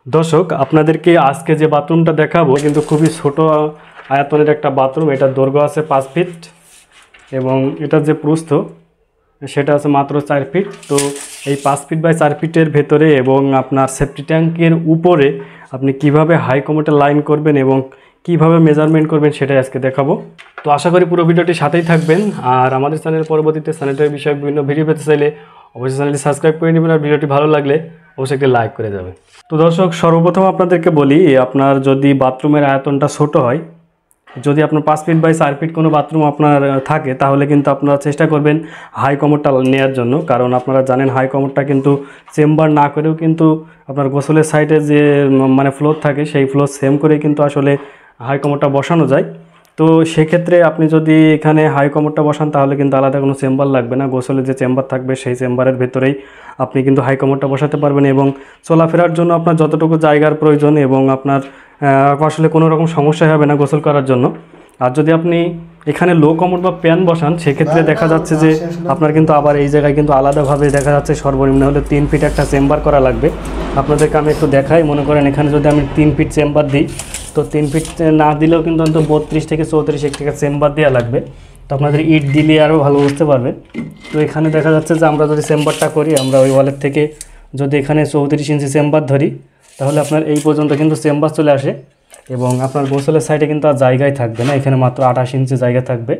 দর্শক আপনাদেরকে আজকে যে বাথরুমটা দেখাবো কিন্তু খুবই ছোট আয়তনের একটা বাথরুম। এটার দৈর্ঘ্য আছে 5 ফিট এবং এটার যে প্রস্থ সেটা আছে মাত্র 4 ফিট। তো এই 5 ফিট বাই 4 ফিটের ভেতরে এবং আপনার সেফটি ট্যাঙ্কের উপরে আপনি কিভাবে হাই কমোডের লাইন করবেন এবং কিভাবে মেজারমেন্ট করবেন সেটাই আজকে দেখাবো। তো আশা করি পুরো ভিডিওটি সাথেই থাকবেন। আর আমাদের চ্যানেলের পরবর্তীতে স্যানিটারি বিষয়ক বিভিন্ন ভিডিও পেতে চাইলে অবশ্যই চ্যানেলটি সাবস্ক্রাইব করে নেবেন আর ভিডিওটি ভালো লাগলে অবশ্যই একটি লাইক করে যাবে। তো দর্শক সর্বপ্রথম আপনাদেরকে বলি, আপনার যদি বাথরুমের আয়তনটা ছোট হয়, যদি আপনার 5 ফিট বাই 4 ফিট কোনো বাথরুম আপনার থাকে তাহলে কিন্তু আপনারা চেষ্টা করবেন হাই কমোডটা নেওয়ার জন্য। কারণ আপনারা জানেন হাই কমোডটা কিন্তু চেম্বার না করেও কিন্তু আপনার গোসলের সাইডে যে মানে ফ্লোর থাকে সেই ফ্লোর সেম করে কিন্তু আসলে হাই কমোডটা বসানো যায়। তো সেক্ষেত্রে আপনি যদি এখানে হাই কমোডটা বসান তাহলে কিন্তু আলাদা কোনো চেম্বার লাগবে না। গোসলের যে চেম্বার থাকবে সেই চেম্বারের ভেতরেই আপনি কিন্তু হাই কমোডটা বসাতে পারবেন এবং চলাফেরার জন্য আপনার যতটুকু জায়গার প্রয়োজন এবং আপনার আসলে কোনো রকম সমস্যা হবে না গোসল করার জন্য। আর যদি আপনি এখানে লো কমোড বা প্যান বসান সেক্ষেত্রে দেখা যাচ্ছে যে আপনার কিন্তু আবার এই জায়গায় কিন্তু আলাদাভাবে দেখা যাচ্ছে সর্বনিম্ন হলে 3 ফিট একটা চেম্বার করা লাগবে। আপনাদেরকে আমি একটু দেখাই। মনে করেন এখানে যদি আমি 3 ফিট চেম্বার দিই, তো 3 ফিট না দিলেও কিন্তু অন্তত 32 থেকে 34 একটা চেম্বার দেওয়া লাগবে। তো আপনাদের ইট দিলে আরও ভালো বুঝতে পারবেন। তো এখানে দেখা যাচ্ছে যে আমরা যদি চেম্বারটা করি, আমরা ওই ওয়ালের থেকে যদি এখানে 34 ইঞ্চি চেম্বার ধরি তাহলে আপনার এই পর্যন্ত কিন্তু চেম্বার চলে আসে এবং আপনার গোসলের সাইডে কিন্তু আর জায়গায় থাকবে না, এখানে মাত্র 28 ইঞ্চি জায়গা থাকবে।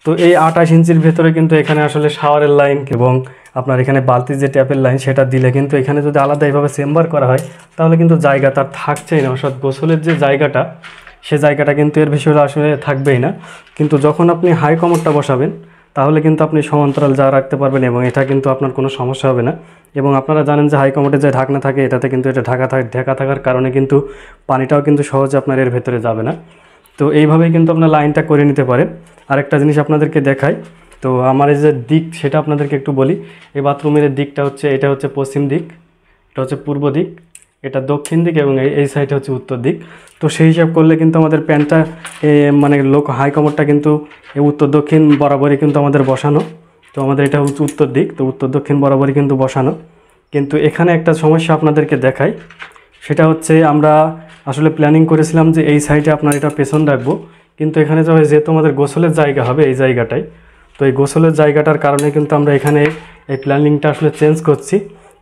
তো এই 28 ইঞ্চির ভেতরে কিন্তু এখানে আসলে শাওয়ারের লাইন এবং আপনার এখানে বালতির যে ট্যাপের লাইন সেটা দিলে কিন্তু এখানে যদি আলাদা এইভাবে চেম্বার করা হয় তাহলে কিন্তু জায়গা তার থাকছেই না, অর্থাৎ গোসলের যে জায়গাটা সে জায়গাটা কিন্তু এর বেশি আসলে থাকবেই না। কিন্তু যখন আপনি হাই কমোডটা বসাবেন তাহলে কিন্তু আপনি সমান্তরাল যা রাখতে পারবেন এবং এটা কিন্তু আপনার কোনো সমস্যা হবে না। এবং আপনারা জানেন যে হাই কমোডে যে ঢাকনা থাকে এটাতে কিন্তু এটা ঢাকা থাকার কারণে কিন্তু পানিটাও কিন্তু সহজে আপনার এর ভেতরে যাবে না। তো এইভাবেই কিন্তু আপনার লাইনটা করে নিতে পারেন। আরেকটা জিনিস আপনাদেরকে দেখাই। তো আমার এই যে দিক সেটা আপনাদেরকে একটু বলি। এই বাথরুমের দিকটা হচ্ছে, এটা হচ্ছে পশ্চিম দিক, এটা হচ্ছে পূর্ব দিক, এটা দক্ষিণ দিক এবং এই সাইডে হচ্ছে উত্তর দিক। তো সেই হিসাব করলে কিন্তু আমাদের প্যানটা মানে হাই কমোডটা কিন্তু উত্তর দক্ষিণ বরাবরই কিন্তু আমাদের বসানো। তো আমাদের এটা হচ্ছে উত্তর দিক, তো উত্তর দক্ষিণ বরাবরই কিন্তু বসানো। কিন্তু এখানে একটা সমস্যা আপনাদেরকে দেখাই, সেটা হচ্ছে আমরা আসলে প্ল্যানিং করেছিলাম যে এই সাইডে আপনার এটা পেছন রাখবো, কিন্তু এখানে যেহেতু আমাদের গোসলের জায়গা হবে এই জায়গাটায়, তো এই গোসলের জায়গাটার কারণে কিন্তু আমরা এখানে এই প্ল্যানিংটা আসলে চেঞ্জ করছি।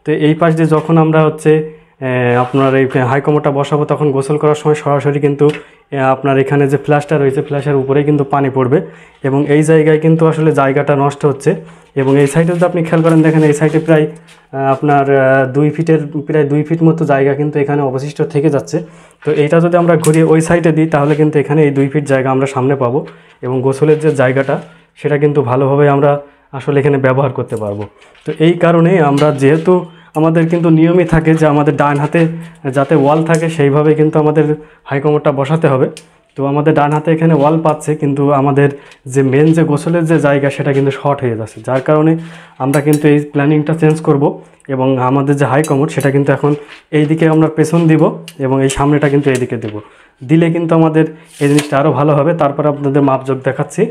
তো এই পাশ দিয়ে যখন আমরা হচ্ছে আপনার এই হাই কমোডটা বসাবো তখন গোসল করার সময় সরাসরি কিন্তু আপনার এখানে যে ফ্ল্যাশটা রয়েছে ফ্ল্যাশের উপরেই কিন্তু পানি পড়বে এবং এই জায়গায় কিন্তু আসলে জায়গাটা নষ্ট হচ্ছে। এবং এই সাইডে যদি আপনি খেয়াল করেন, দেখেন এই সাইডে প্রায় আপনার 2 ফিট মতো জায়গা কিন্তু এখানে অবশিষ্ট থেকে যাচ্ছে। তো এইটা যদি আমরা ঘুরিয়ে ওই সাইডে দিই তাহলে কিন্তু এখানে এই 2 ফিট জায়গা আমরা সামনে পাবো এবং গোসলের যে জায়গাটা সেটা কিন্তু ভালোভাবে আমরা আসলে এখানে ব্যবহার করতে পারবো। তো এই কারণে আমরা যেহেতু আমাদের কিন্তু নিয়মই থাকে যে আমাদের ডান হাতে যাতে ওয়াল থাকে সেইভাবে কিন্তু আমাদের হাই কমোডটা বসাতে হবে। তো আমাদের ডান হাতে এখানে ওয়াল পাচ্ছে কিন্তু আমাদের যে মেন যে গোসলের যে জায়গা সেটা কিন্তু শর্ট হয়ে যাচ্ছে, যার কারণে আমরা কিন্তু এই প্ল্যানিংটা চেঞ্জ করব এবং আমাদের যে হাই কমোড সেটা কিন্তু এখন এই দিকে আমরা পেছন দিব এবং এই সামনেটা কিন্তু এইদিকে দেব, দিলে কিন্তু আমাদের এই জিনিসটা আরও ভালো হবে। তারপর আপনাদের মাপজোক দেখাচ্ছি।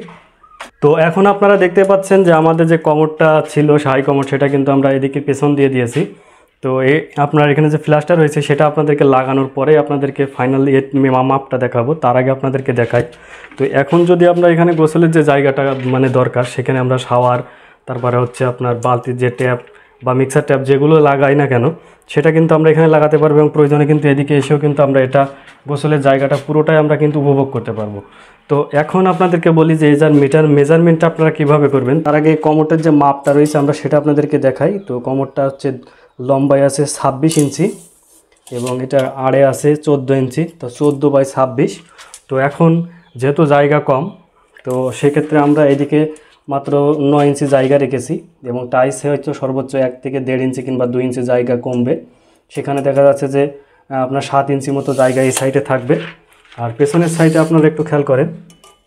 তো এখন আপনারা দেখতে পাচ্ছেন যে আমাদের যে কমোডটা ছিল হাই কমোড সেটা কিন্তু আমরা এদিকে পেছন দিয়ে দিয়েছি। তো আপনার এখানে যে ফ্ল্যাশটা রয়েছে সেটা আপনাদেরকে লাগানোর পরে আপনাদেরকে ফাইনালি মাপটা দেখাবো, তার আগে আপনাদেরকে দেখাই। তো এখন যদি আমরা এখানে গোসলের যে জায়গাটা মানে দরকার সেখানে আমরা শাওয়ার, তারপরে হচ্ছে আপনার বালতির যে ট্যাপ বা মিক্সার ট্যাপ যেগুলো লাগাই না কেন সেটা কিন্তু আমরা এখানে লাগাতে পারবো এবং প্রয়োজনে কিন্তু এদিকে এসেও কিন্তু আমরা এটা গোসলের জায়গাটা পুরোটাই আমরা কিন্তু উপভোগ করতে পারবো। তো এখন আপনাদেরকে বলি যে মেজারমেন্টটা আপনারা কীভাবে করবেন। তার আগে কমোডের যে মাপটা রয়েছে আমরা সেটা আপনাদেরকে দেখাই। তো কমোডটা হচ্ছে লম্বায় আছে 26 ইঞ্চি এবং এটা আড়ে আছে 14 ইঞ্চি, তো 14 বাই 26। তো এখন যেহেতু জায়গা কম তো সেক্ষেত্রে আমরা এদিকে মাত্র 9 ইঞ্চি জায়গা রেখেছি এবং টাইসে হয়তো সর্বোচ্চ 1 থেকে 1.5 ইঞ্চি কিংবা 2 ইঞ্চি জায়গা কমবে। সেখানে দেখা যাচ্ছে যে আপনার 7 ইঞ্চি মতো জায়গা এই সাইডে থাকবে। আর পেছনের সাইডে আপনারা একটু খেয়াল করেন,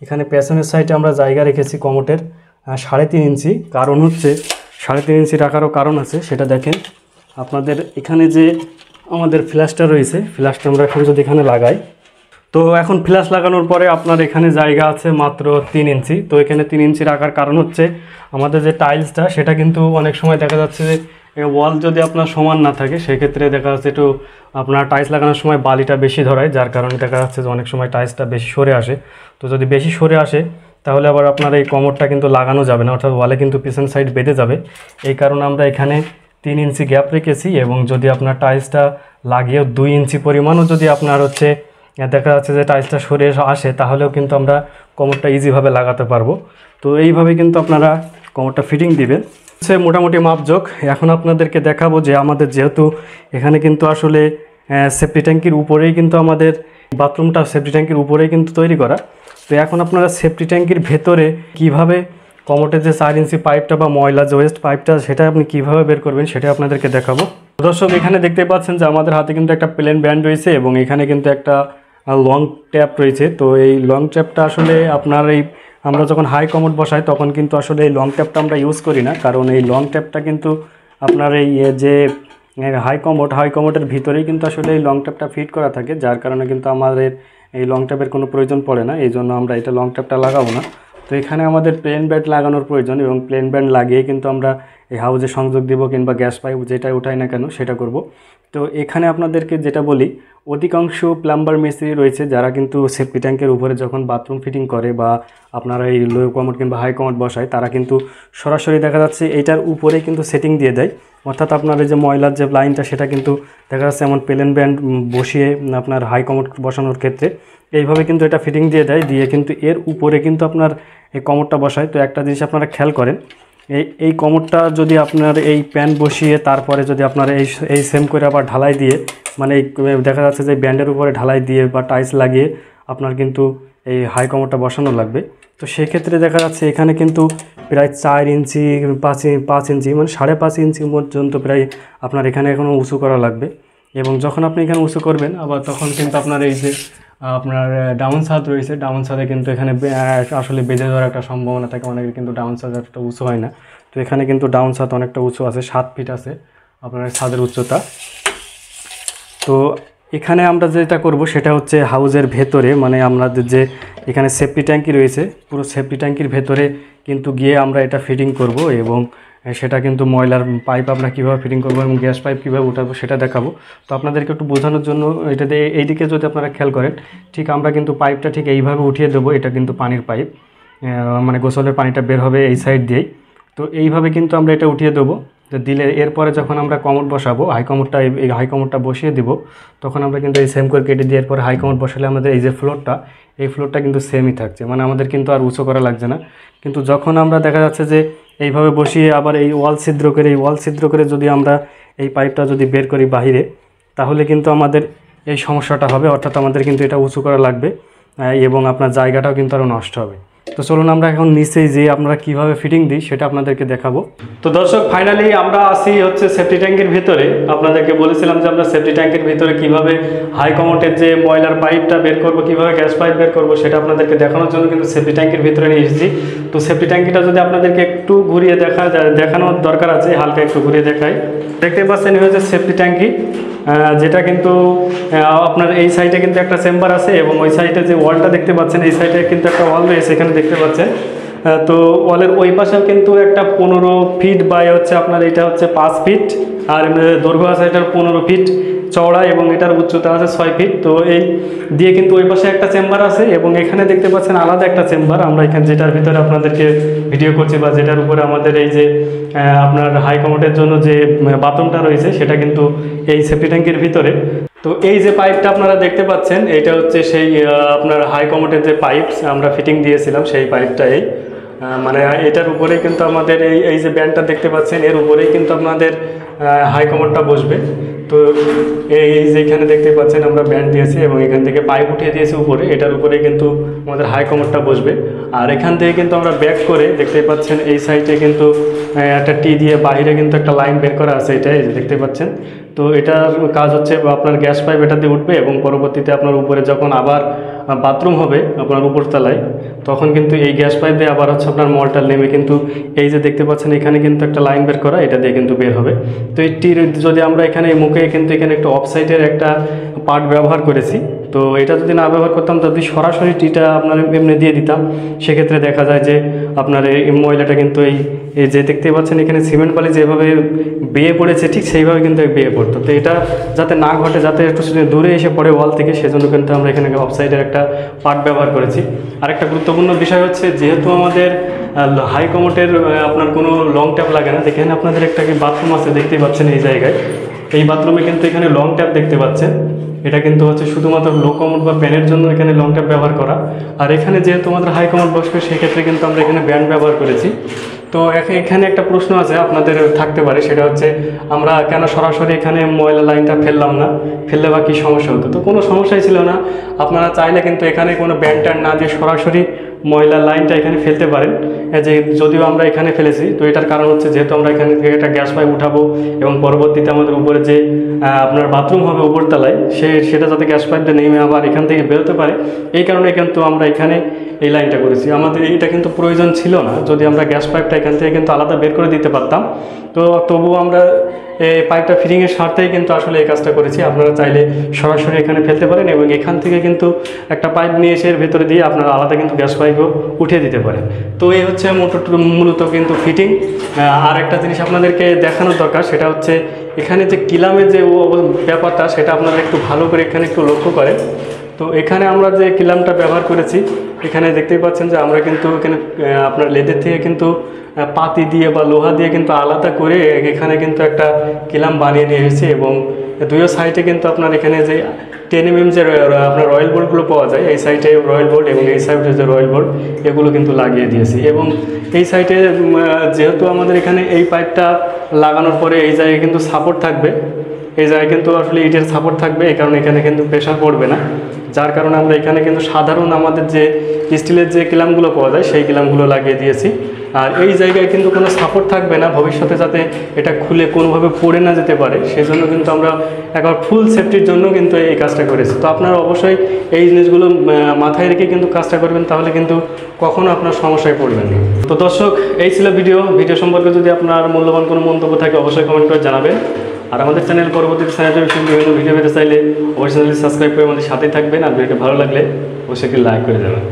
এখানে পেছনের সাইডে আমরা জায়গা রেখেছি কমোডের 3.5 ইঞ্চি। কারণ হচ্ছে 3.5 ইঞ্চি রাখারও কারণ আছে, সেটা দেখেন আপনাদের এখানে যে আমাদের ফ্ল্যাশটা রয়েছে ফ্ল্যাশটা আমরা এখন যদি এখানে লাগাই, তো এখন ফ্ল্যাশ লাগানোর পরে আপনার এখানে জায়গা আছে মাত্র 3 ইঞ্চি। তো এখানে 3 ইঞ্চি রাখার কারণ হচ্ছে আমাদের যে টাইলসটা সেটা কিন্তু অনেক সময় দেখা যাচ্ছে যে ওয়াল যদি আপনার সমান না থাকে সেক্ষেত্রে দেখা যাচ্ছে একটু আপনার টাইলস লাগানোর সময় বালিটা বেশি ধরায়, যার কারণে দেখা যাচ্ছে যে অনেক সময় টাইলসটা বেশি সরে আসে। তো যদি বেশি সরে আসে তাহলে আবার আপনার এই কমোডটা কিন্তু লাগানো যাবে না, অর্থাৎ ওয়ালে কিন্তু পিছন সাইড বেঁধে যাবে। এই কারণে আমরা এখানে 3 ইঞ্চি গ্যাপ রেখেছি, এবং যদি আপনার টাইলসটা লাগিয়েও 2 ইঞ্চি পরিমাণও যদি আপনার হচ্ছে দেখা যাচ্ছে যে টাইলসটা সরে আসে তাহলেও কিন্তু আমরা কমোডটা ইজিভাবে লাগাতে পারবো। তো এইভাবে কিন্তু আপনারা কমোডটা ফিটিং দিবেন। সে মোটামুটি মাপজোক। এখন আপনাদেরকে দেখাবো যে আমাদের যেহেতু এখানে কিন্তু আসলে সেফটি ট্যাঙ্কির উপরেই কিন্তু আমাদের বাথরুমটা সেফটি ট্যাঙ্কির উপরেই কিন্তু তৈরি করা। তো এখন আপনারা সেফটি ট্যাঙ্কির ভেতরে কিভাবে কমোডের যে 4 ইঞ্চি পাইপটা বা ময়লা যে ওয়েস্ট পাইপটা সেটা আপনি কিভাবে বের করবেন সেটা আপনাদেরকে দেখাবো। দর্শক, এখানে দেখতে পাচ্ছেন যে আমাদের হাতে কিন্তু একটা প্লেন ব্যান্ড রয়েছে এবং এখানে কিন্তু একটা লং ট্যাপ রয়েছে। তো এই লং ট্যাপটা আসলে আপনার আমরা যখন হাই কমোড বসাই তখন কিন্তু আসলে এই লং ট্যাপটা আমরা ইউজ করি না, কারণ এই লং ট্যাপটা কিন্তু আপনার এই যে হাই কমোডের ভিতরেই কিন্তু আসলে এই লং ট্যাপটা ফিট করা থাকে, যার কারণে কিন্তু আমাদের এই লং ট্যাপের কোনো প্রয়োজন পড়ে না, এই জন্য আমরা এটা লং ট্যাপটা লাগাবো না। তো এখানে আমাদের প্লেন ব্যান্ড লাগানোর প্রয়োজন, এবং প্লেন ব্যান্ড লাগিয়ে কিন্তু আমরা এই হাউজে সংযোগ দিব কিংবা গ্যাস পাইপ যেটা উঠাই না কেন সেটা করব। তো এখানে আপনাদেরকে যেটা বলি, অধিকাংশ প্লাম্বার মিস্ত্রি রয়েছে যারা কিন্তু সেফটি ট্যাঙ্কের উপরে যখন বাথরুম ফিটিং করে বা আপনারা এই লো কমোড কিংবা হাই কমোড বসায়, তারা কিন্তু সরাসরি দেখা যাচ্ছে এইটার উপরেই কিন্তু সেটিং দিয়ে দেয়, অর্থাৎ আপনার এই যে ময়লার যে লাইনটা সেটা কিন্তু দেখা যাচ্ছে এমন প্লেন ব্যান্ড বসিয়ে আপনার হাই কমোড বসানোর ক্ষেত্রে এইভাবে কিন্তু এটা ফিটিং দিয়ে দেয়, দিয়ে কিন্তু এর উপরে কিন্তু আপনার এই কমোডটা বসায়। তো একটা জিনিস আপনারা খেয়াল করেন, এই কমোডটা যদি আপনার এই প্যান বসিয়ে তারপরে যদি আপনার এই সেম করে আবার ঢালাই দিয়ে, মানে দেখা যাচ্ছে যে ব্যান্ডের উপরে ঢালাই দিয়ে বা টাইলস লাগিয়ে আপনার কিন্তু এই হাই কমোডটা বসানো লাগবে। তো সেক্ষেত্রে দেখা যাচ্ছে এখানে কিন্তু প্রায় 4 ইঞ্চি 5 ইঞ্চি মানে 5.5 ইঞ্চি পর্যন্ত প্রায় আপনার এখানে এখনও উঁচু করা লাগবে। এবং যখন আপনি এখানে উঁচু করবেন আবার তখন কিন্তু আপনার এই যে আপনার ডাউন ছাদ রয়েছে, ডাউন ছাদে কিন্তু এখানে আসলে বেঁধে যাওয়ার একটা সম্ভাবনা থাকে, অনেকে কিন্তু ডাউন ছাদ একটা উঁচু হয় না। তো এখানে কিন্তু ডাউন ছাদ অনেকটা উঁচু আছে, 7 ফিট আছে আপনার ছাদের উচ্চতা। তো এখানে আমরা যেটা করব সেটা হচ্ছে হাউজের ভেতরে, মানে আমাদের যে এখানে সেফটি ট্যাঙ্কি রয়েছে পুরো সেফটি ট্যাঙ্কির ভেতরে কিন্তু গিয়ে আমরা এটা ফিটিং করব, এবং সেটা কিন্তু ময়লার পাইপ আমরা কীভাবে ফিটিং করবো এবং গ্যাস পাইপ কীভাবে উঠাবো সেটা দেখাবো। তো আপনাদেরকে একটু বোঝানোর জন্য এটাতে এইদিকে যদি আপনারা খেয়াল করেন, ঠিক আমরা কিন্তু পাইপটা ঠিক এইভাবে উঠিয়ে দেবো। এটা কিন্তু পানির পাইপ, মানে গোসলের পানিটা বের হবে এই সাইড দিয়েই। তো এইভাবে কিন্তু আমরা এটা উঠিয়ে দেবো। তো দিলে এরপরে যখন আমরা কমোড বসাবো, এই হাই কমোডটা বসিয়ে দিব, তখন আমরা কিন্তু এই সেম করে কেটে দিয়ে এরপরে হাই কমোড বসালে আমাদের এই যে ফ্লোরটা কিন্তু সেমই থাকছে, মানে আমাদের কিন্তু আর উঁচু করা লাগছে না। কিন্তু যখন আমরা দেখা যাচ্ছে যে এইভাবে বসিয়ে আবার এই ওয়াল ছিদ্র করে যদি আমরা এই পাইপটা যদি বের করি বাহিরে, তাহলে কিন্তু আমাদের এই সমস্যাটা হবে, অর্থাৎ আমাদের কিন্তু এটা উঁচু করা লাগবে এবং আপনার জায়গাটাও কিন্তু আরও নষ্ট হবে। তো চলুন আমরা এখন নিচেই যে আমরা কিভাবে ফিটিং দিই সেটা আপনাদেরকে দেখাবো। তো দর্শক, ফাইনালি আমরা আসি হচ্ছে সেফটি ট্যাঙ্কের ভিতরে। আপনাদেরকে বলেছিলাম যে আমরা সেফটি ট্যাঙ্কের ভিতরে কিভাবে হাই কমোডের যে ময়লার পাইপটা বের করব, কিভাবে গ্যাস পাইপ বের করব সেটা আপনাদেরকে দেখানোর জন্য কিন্তু সেফটি ট্যাঙ্কের ভিতরে নিয়ে এসেছি। তো সেফটি ট্যাঙ্কিটা যদি আপনাদেরকে একটু ঘুরিয়ে দেখানোর দরকার আছে, হালকা একটু ঘুরিয়ে দেখাই। দেখতে পাচ্ছেন হচ্ছে সেফটি ট্যাঙ্কি, যেটা কিন্তু আপনার এই সাইডে কিন্তু একটা চেম্বার আছে এবং ওই সাইডে যে ওয়ালটা দেখতে পাচ্ছেন, এই সাইডে কিন্তু একটা ওয়াল রয়েছে এখানে দেখতে পাচ্ছেন। তো ওয়ালের ওই পাশেও কিন্তু একটা 15 ফিট বাই হচ্ছে আপনার এটা হচ্ছে 5 ফিট, আর দৈর্ঘ্য আছে এটার 15 ফিট চওড়া এবং এটার উচ্চতা আছে 6 ফিট। তো এই দিয়ে কিন্তু ওই পাশে একটা চেম্বার আছে এবং এখানে দেখতে পাচ্ছেন আলাদা একটা চেম্বার। আমরা এখানে যেটার ভিতরে আপনাদেরকে ভিডিও করছি বা যেটার উপরে আমাদের এই যে আপনার হাই কমোডের জন্য যে বাথরুমটা রয়েছে সেটা কিন্তু এই সেফটি ট্যাঙ্কের ভিতরে। তো এই যে পাইপটা আপনারা দেখতে পাচ্ছেন, এটা হচ্ছে সেই আপনার হাই কমোডের যে পাইপ আমরা ফিটিং দিয়েছিলাম সেই পাইপটা। মানে এটার উপরেই কিন্তু আমাদের এই যে ব্যান্ডটা দেখতে পাচ্ছেন এর উপরেই কিন্তু আপনাদের হাই কমোডটা বসবে। তো এই যেখানে দেখতে পাচ্ছেন আমরা ব্যান্ড দিয়েছি এবং এখান থেকে পাইপ উঠিয়ে দিয়েছি উপরে, এটার উপরে কিন্তু আমাদের হাই কমোডটা বসবে। আর এখান থেকে কিন্তু আমরা ব্যাক করে দেখতে পাচ্ছেন এই সাইডে কিন্তু একটা টি দিয়ে বাইরে কিন্তু একটা লাইন বের করা আছে, এটা এই যে দেখতে পাচ্ছেন। তো এটার কাজ হচ্ছে আপনার গ্যাস পাইপ এটা দিয়ে উঠবে এবং পরবর্তীতে আপনার উপরে যখন আবার বাথরুম হবে আপনার উপর তলায়, তখন কিন্তু এই গ্যাস পাইপ দিয়ে আবার হচ্ছে আপনার মলটা নেমে কিন্তু এই যে দেখতে পাচ্ছেন এখানে কিন্তু একটা লাইন বের করা, এটা দিয়ে কিন্তু বের হবে। তো এই টির যদি আমরা এখানে মুখে কিন্তু এখানে একটা অফসাইডের একটা পার্ট ব্যবহার করেছি, তো এটা যদি না ব্যবহার করতাম, যদি সরাসরি টিটা আপনার এমনি দিয়ে দিতাম, সেক্ষেত্রে দেখা যায় যে আপনার এই ময়লাটা কিন্তু এই যে দেখতে পাচ্ছেন এখানে সিমেন্ট বালি যেভাবে বেয়ে পড়েছে ঠিক সেইভাবে কিন্তু বেয়ে পড়তো। তো এটা যাতে না ঘটে, যাতে একটু দূরে এসে পড়ে ওয়াল থেকে, সেজন্য কিন্তু আমরা এখানে অফসাইডের একটা পার্ট ব্যবহার করেছি। আরেকটা গুরুত্বপূর্ণ বিষয় হচ্ছে, যেহেতু আমাদের হাই কমোটের আপনার কোনো লং ট্যাপ লাগে না, দেখেন আপনাদের একটা বাথরুম আছে দেখতেই পাচ্ছেন এই জায়গায়, এই বাথরুমে কিন্তু এখানে লং ট্যাপ দেখতে পাচ্ছেন। এটা কিন্তু হচ্ছে শুধুমাত্র লো কমোড বা প্যানের জন্য এখানে লং ট্যাপ ব্যবহার করা। আর এখানে যেহেতু আমাদের হাই কমোড বসবে, সেক্ষেত্রে কিন্তু আমরা এখানে ব্যান্ড ব্যবহার করেছি। তো এখানে একটা প্রশ্ন আছে আপনাদের থাকতে পারে, সেটা হচ্ছে আমরা কেন সরাসরি এখানে ময়লা লাইনটা ফেললাম না, ফেললে বা কী সমস্যা হতো? তো কোনো সমস্যাই ছিল না, আপনারা চাইলে কিন্তু এখানে কোনো ব্যান্ড ট্যান্ড না দিয়ে সরাসরি ময়লা লাইনটা এখানে ফেলতে পারেন। যে যদিও আমরা এখানে ফেলেছি, তো এটার কারণ হচ্ছে যেহেতু আমরা এখানে থেকে একটা গ্যাস পাইপ উঠাবো এবং পরবর্তীতে আমাদের উপরে যে আপনার বাথরুম হবে উপরতলায়, সেটা যাতে গ্যাস পাইপটা নেমে আবার এখান থেকে বেরোতে পারে, এই কারণে কিন্তু আমরা এখানে এই লাইনটা করেছি। আমাদের এটা কিন্তু প্রয়োজন ছিল না, যদি আমরা গ্যাস পাইপটা এখান থেকে কিন্তু আলাদা বের করে দিতে পারতাম। তো তবুও আমরা এই পাইপটা ফিটিংয়ের স্বার্থেই কিন্তু আসলে এই কাজটা করেছি। আপনারা চাইলে সরাসরি এখানে ফেলতে পারেন এবং এখান থেকে কিন্তু একটা পাইপ নিয়ে এসে এর ভেতরে দিয়ে আপনারা আলাদা কিন্তু গ্যাস পাইপও উঠিয়ে দিতে পারেন। তো এই হচ্ছে মূলত কিন্তু ফিটিং। আর একটা জিনিস আপনাদেরকে দেখানোর দরকার, সেটা হচ্ছে এখানে যে কিলামের যে ব্যাপারটা, সেটা আপনারা একটু ভালো করে এখানে একটু লক্ষ্য করেন। তো এখানে আমরা যে কিলামটা ব্যবহার করেছি, এখানে দেখতেই পাচ্ছেন যে আমরা কিন্তু এখানে আপনার লেদের থেকে কিন্তু পাতি দিয়ে বা লোহা দিয়ে কিন্তু আলাদা করে এখানে কিন্তু একটা কিলাম বানিয়ে নিয়ে এসেছি এবং দুইও সাইডে কিন্তু আপনার এখানে যে 10 mm যে আপনার রয়্যাল বোল্টগুলো পাওয়া যায়, এই সাইডে রয়্যাল বোল্ট এবং এই সাইডে যে রয়্যাল বোল্ট, এগুলো কিন্তু লাগিয়ে দিয়েছি। এবং এই সাইডে যেহেতু আমাদের এখানে এই পাইপটা লাগানোর পরে এই জায়গায় কিন্তু সাপোর্ট থাকবে, এই জায়গায় কিন্তু আসলে ইটের সাপোর্ট থাকবে, এই কারণে এখানে কিন্তু প্রেশার পড়বে না, যার কারণে আমরা এখানে কিন্তু সাধারণ আমাদের যে স্টিলের যে কিলামগুলো পাওয়া যায় সেই কিলামগুলো লাগিয়ে দিয়েছি। আর এই জায়গায় কিন্তু কোনো সাপোর্ট থাকবে না, ভবিষ্যতে যাতে এটা খুলে কোনোভাবে পড়ে না যেতে পারে, সেজন্য কিন্তু আমরা একবার ফুল সেফটির জন্য কিন্তু এই কাজটা করেছি। তো আপনারা অবশ্যই এই জিনিসগুলো মাথায় রেখে কিন্তু কাজটা করবেন, তাহলে কিন্তু কখনো আপনার সমস্যায় পড়বেন না। তো দর্শক, এই ছিল ভিডিও সম্পর্কে যদি আপনার মূল্যবান কোনো মন্তব্য থাকে অবশ্যই কমেন্ট করে জানাবেন। আর আমাদের চ্যানেল পরবর্তীতে চ্যানেলের বিভিন্ন ভিডিও পেতে চাইলে অবশ্যই চ্যানেলটি সাবস্ক্রাইব করে আমাদের সাথেই থাকবেন। আর ভিডিওটা ভালো লাগলে অবশ্যই একটি লাইক করে দেবেন।